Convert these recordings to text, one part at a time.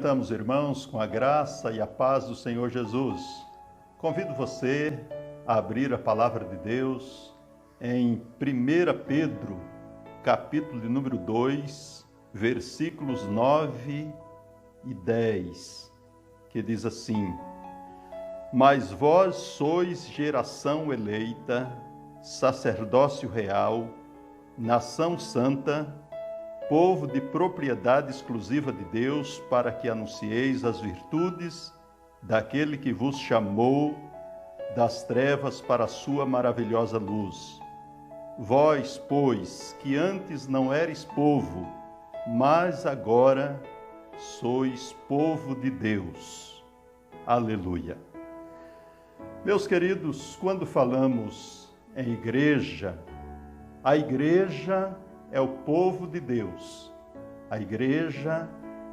Cumprimentamos, irmãos, com a graça e a paz do Senhor Jesus. Convido você a abrir a palavra de Deus em 1 Pedro, capítulo de número 2, versículos 9 e 10, que diz assim: Mas vós sois geração eleita, sacerdócio real, nação santa, povo de propriedade exclusiva de Deus, para que anuncieis as virtudes daquele que vos chamou das trevas para a sua maravilhosa luz. Vós, pois, que antes não eres povo, mas agora sois povo de Deus. Aleluia. Meus queridos, quando falamos em igreja, a igreja é o povo de Deus. A igreja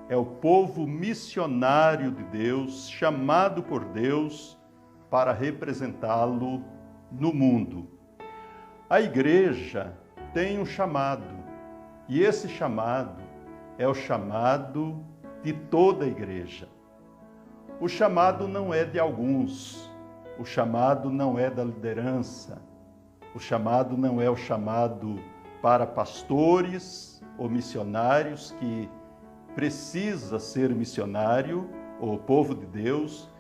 é o povo missionário de Deus, chamado por Deus para representá-lo no mundo. A igreja tem um chamado, e esse chamado é o chamado de toda a igreja. O chamado não é de alguns, o chamado não é da liderança, o chamado não é o chamado para pastores ou missionários, que precisa ser missionário, ou povo de Deus,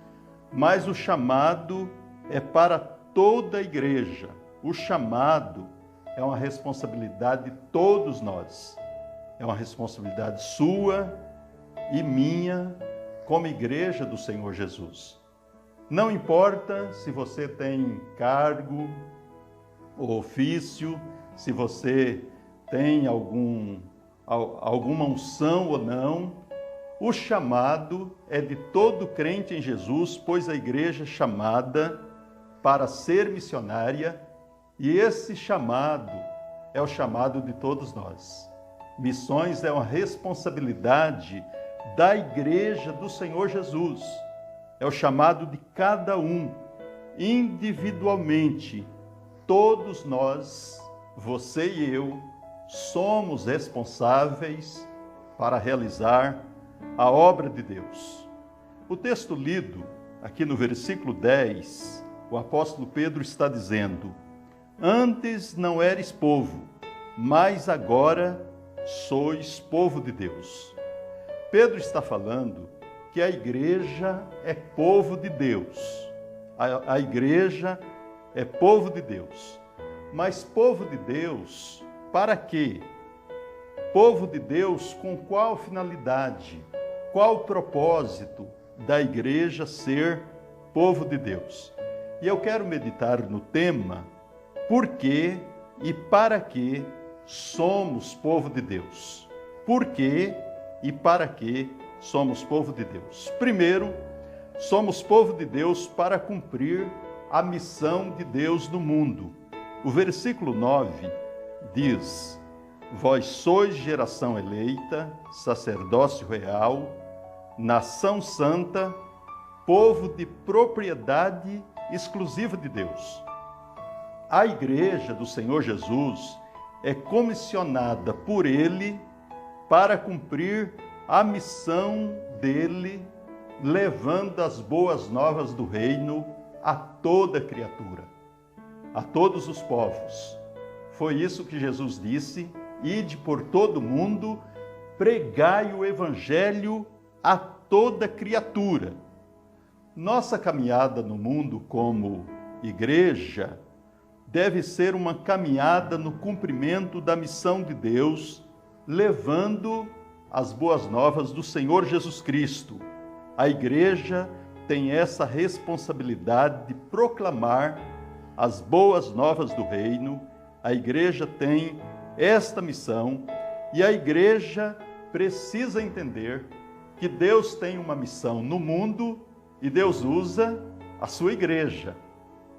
mas o chamado é para toda a igreja. O chamado é uma responsabilidade de todos nós. É uma responsabilidade sua e minha como igreja do Senhor Jesus. Não importa se você tem cargo ou ofício, se você tem alguma unção ou não, o chamado é de todo crente em Jesus, pois a igreja é chamada para ser missionária, e esse chamado é o chamado de todos nós. Missões é uma responsabilidade da igreja do Senhor Jesus. É o chamado de cada um, individualmente. Todos nós, você e eu, somos responsáveis para realizar a obra de Deus. O texto lido aqui no versículo 10, o apóstolo Pedro está dizendo: Antes não eres povo, mas agora sois povo de Deus. Pedro está falando que a igreja é povo de Deus. A igreja é povo de Deus. Mas povo de Deus, para quê? Povo de Deus com qual finalidade? Qual o propósito da igreja ser povo de Deus? E eu quero meditar no tema: por que e para que somos povo de Deus? Por que e para que somos povo de Deus? Primeiro, somos povo de Deus para cumprir a missão de Deus no mundo. O versículo 9 diz: Vós sois geração eleita, sacerdócio real, nação santa, povo de propriedade exclusiva de Deus. A igreja do Senhor Jesus é comissionada por Ele para cumprir a missão dele, levando as boas novas do reino a toda criatura, a todos os povos. Foi isso que Jesus disse: ide por todo o mundo, pregai o evangelho a toda criatura. Nossa caminhada no mundo como igreja deve ser uma caminhada no cumprimento da missão de Deus, levando as boas novas do Senhor Jesus Cristo. A igreja tem essa responsabilidade de proclamar as boas novas do reino. A igreja tem esta missão, e a igreja precisa entender que Deus tem uma missão no mundo e Deus usa a sua igreja.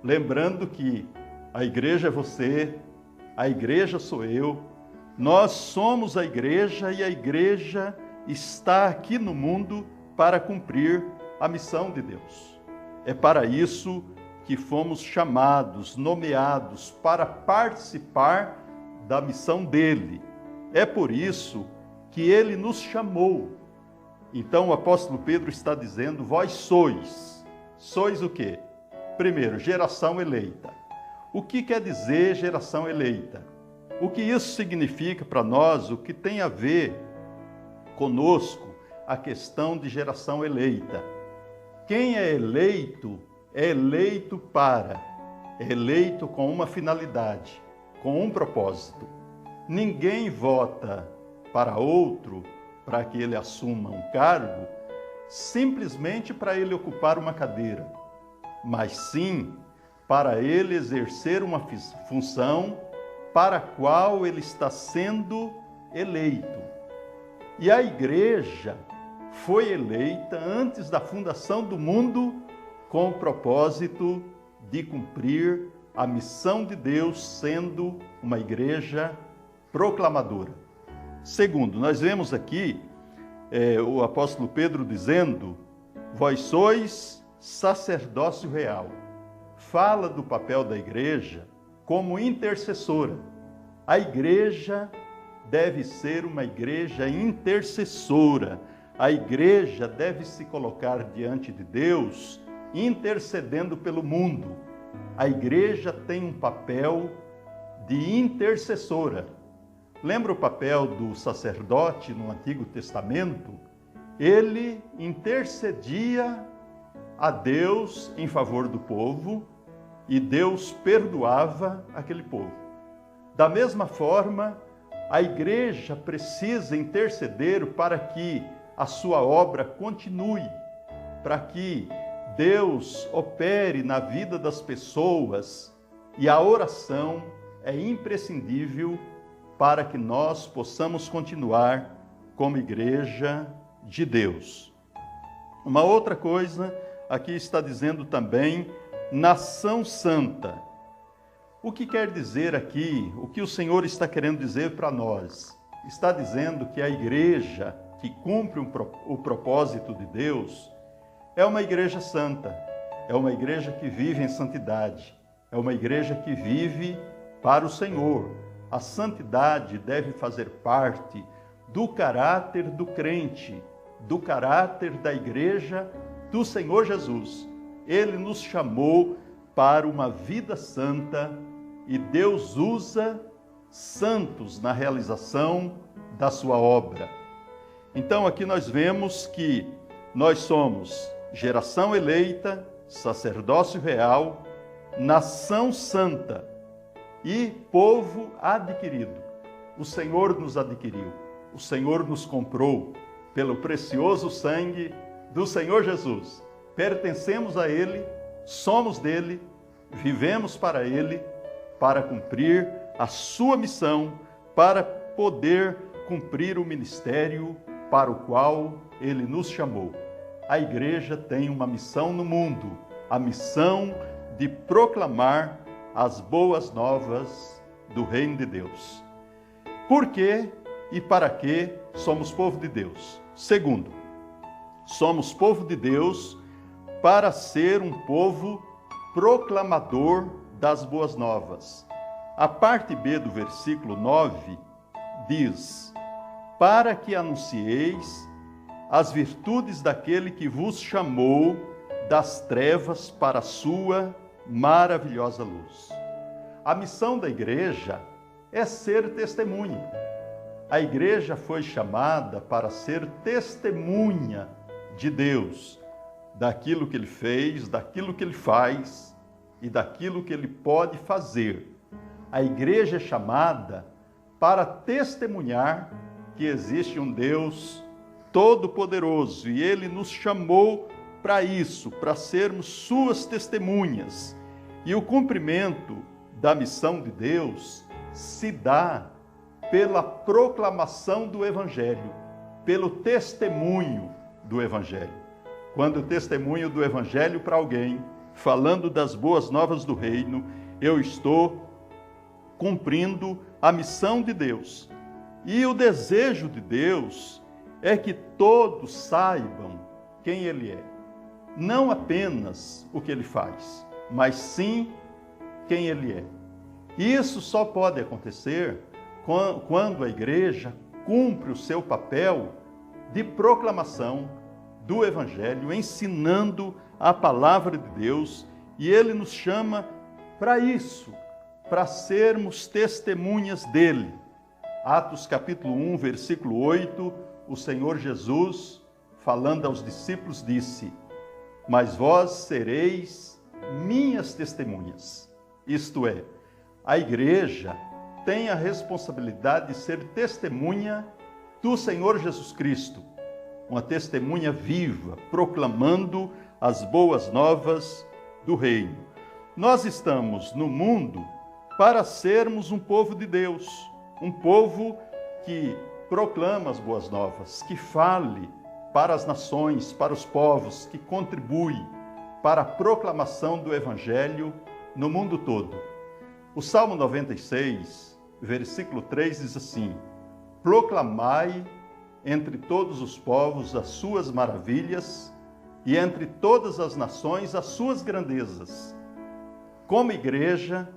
Lembrando que a igreja é você, a igreja sou eu, nós somos a igreja, e a igreja está aqui no mundo para cumprir a missão de Deus. É para isso que fomos chamados, nomeados, para participar da missão dele. É por isso que ele nos chamou. Então o apóstolo Pedro está dizendo, vós sois o quê? Primeiro, geração eleita. O que quer dizer geração eleita? O que isso significa para nós? O que tem a ver conosco a questão de geração eleita? Quem é eleito é eleito com uma finalidade, com um propósito. Ninguém vota para outro, para que ele assuma um cargo, simplesmente para ele ocupar uma cadeira, mas sim para ele exercer uma função para a qual ele está sendo eleito. E a igreja foi eleita antes da fundação do mundo com o propósito de cumprir a missão de Deus, sendo uma igreja proclamadora. Segundo, nós vemos aqui o apóstolo Pedro dizendo, vós sois sacerdócio real. Fala do papel da igreja como intercessora. A igreja deve ser uma igreja intercessora. A igreja deve se colocar diante de Deus, intercedendo pelo mundo. A igreja tem um papel de intercessora. Lembra o papel do sacerdote no Antigo Testamento? Ele intercedia a Deus em favor do povo e Deus perdoava aquele povo. Da mesma forma, a igreja precisa interceder para que a sua obra continue, para que Deus opere na vida das pessoas, e a oração é imprescindível para que nós possamos continuar como igreja de Deus. Uma outra coisa, aqui está dizendo também, nação santa. O que quer dizer aqui, o que o Senhor está querendo dizer para nós? Está dizendo que a igreja que cumpre o propósito de Deus é uma igreja santa, é uma igreja que vive em santidade, é uma igreja que vive para o Senhor. A santidade deve fazer parte do caráter do crente, do caráter da igreja do Senhor Jesus. Ele nos chamou para uma vida santa e Deus usa santos na realização da sua obra. Então aqui nós vemos que nós somos geração eleita, sacerdócio real, nação santa e povo adquirido. O Senhor nos adquiriu, o Senhor nos comprou pelo precioso sangue do Senhor Jesus. Pertencemos a Ele, somos dele, vivemos para Ele, para cumprir a sua missão, para poder cumprir o ministério para o qual Ele nos chamou. A igreja tem uma missão no mundo, a missão de proclamar as boas novas do reino de Deus. Por quê e para que somos povo de Deus? Segundo, somos povo de Deus para ser um povo proclamador das boas novas. A parte B do versículo 9 diz, para que anuncieis as virtudes daquele que vos chamou das trevas para a sua maravilhosa luz. A missão da igreja é ser testemunha. A igreja foi chamada para ser testemunha de Deus, daquilo que Ele fez, daquilo que Ele faz e daquilo que Ele pode fazer. A igreja é chamada para testemunhar que existe um Deus todo-poderoso e Ele nos chamou para isso, para sermos suas testemunhas. E o cumprimento da missão de Deus se dá pela proclamação do Evangelho, pelo testemunho do Evangelho. Quando eu testemunho do Evangelho para alguém, falando das boas novas do reino, eu estou cumprindo a missão de Deus. E o desejo de Deus é que todos saibam quem Ele é. Não apenas o que Ele faz, mas sim quem Ele é. Isso só pode acontecer quando a igreja cumpre o seu papel de proclamação do Evangelho, ensinando a palavra de Deus, e Ele nos chama para isso, para sermos testemunhas dEle. Atos capítulo 1, versículo 8, o Senhor Jesus, falando aos discípulos, disse: mas vós sereis minhas testemunhas. Isto é, a igreja tem a responsabilidade de ser testemunha do Senhor Jesus Cristo, uma testemunha viva, proclamando as boas novas do reino. Nós estamos no mundo para sermos um povo de Deus, um povo que proclama as boas novas, que fale para as nações, para os povos, que contribui para a proclamação do Evangelho no mundo todo. O Salmo 96, versículo 3 diz assim: proclamai entre todos os povos as suas maravilhas e entre todas as nações as suas grandezas. Como igreja,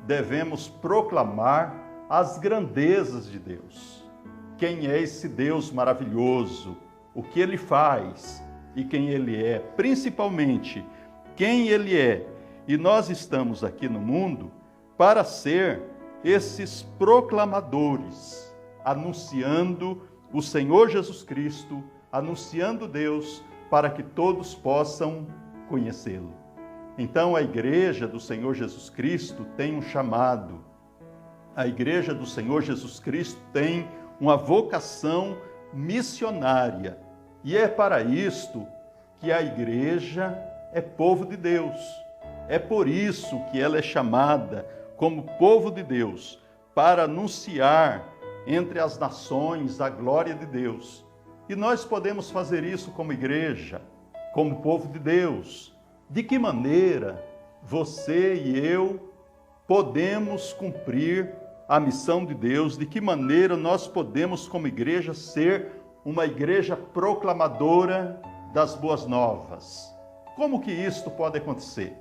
devemos proclamar as grandezas de Deus. Quem é esse Deus maravilhoso? O que Ele faz e quem Ele é, principalmente quem Ele é. E nós estamos aqui no mundo para ser esses proclamadores, anunciando o Senhor Jesus Cristo, anunciando Deus, para que todos possam conhecê-lo. Então a igreja do Senhor Jesus Cristo tem um chamado. A igreja do Senhor Jesus Cristo tem uma vocação missionária. E é para isto que a igreja é povo de Deus. É por isso que ela é chamada como povo de Deus, para anunciar entre as nações a glória de Deus. E nós podemos fazer isso como igreja, como povo de Deus. De que maneira você e eu podemos cumprir a missão de Deus? De que maneira nós podemos, como igreja, ser uma igreja proclamadora das boas novas? Como que isto pode acontecer?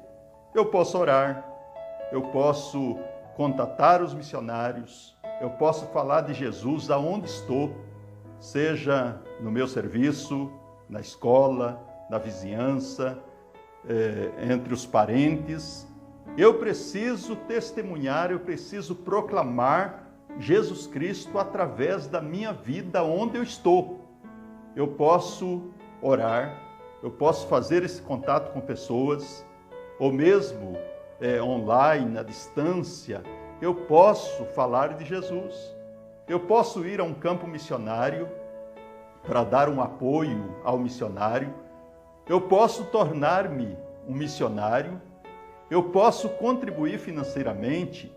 Eu posso orar, eu posso contatar os missionários, eu posso falar de Jesus aonde estou, seja no meu serviço, na escola, na vizinhança, entre os parentes. Eu preciso testemunhar, eu preciso proclamar Jesus Cristo através da minha vida onde eu estou. Eu posso orar, eu posso fazer esse contato com pessoas, ou mesmo online, à distância, eu posso falar de Jesus. Eu posso ir a um campo missionário para dar um apoio ao missionário. Eu posso tornar-me um missionário. Eu posso contribuir financeiramente.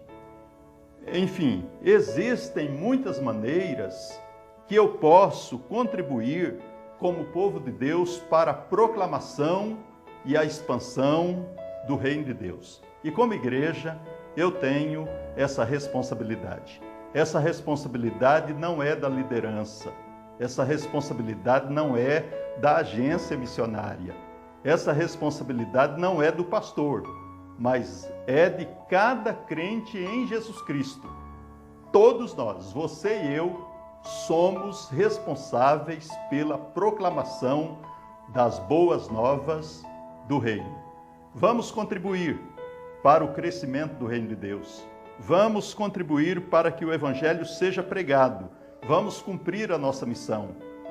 Enfim, existem muitas maneiras que eu posso contribuir como povo de Deus para a proclamação e a expansão do reino de Deus. E como igreja, eu tenho essa responsabilidade. Essa responsabilidade não é da liderança. Essa responsabilidade não é da agência missionária. Essa responsabilidade não é do pastor, mas é de cada crente em Jesus Cristo. Todos nós, você e eu, somos responsáveis pela proclamação das boas novas do reino. Vamos contribuir para o crescimento do reino de Deus. Vamos contribuir para que o evangelho seja pregado. Vamos cumprir a nossa missão.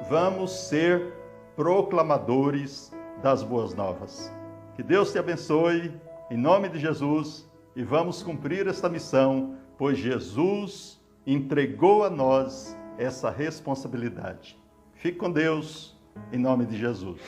Vamos ser proclamadores das boas novas. Que Deus te abençoe, em nome de Jesus, e vamos cumprir esta missão, pois Jesus entregou a nós essa responsabilidade. Fique com Deus, em nome de Jesus.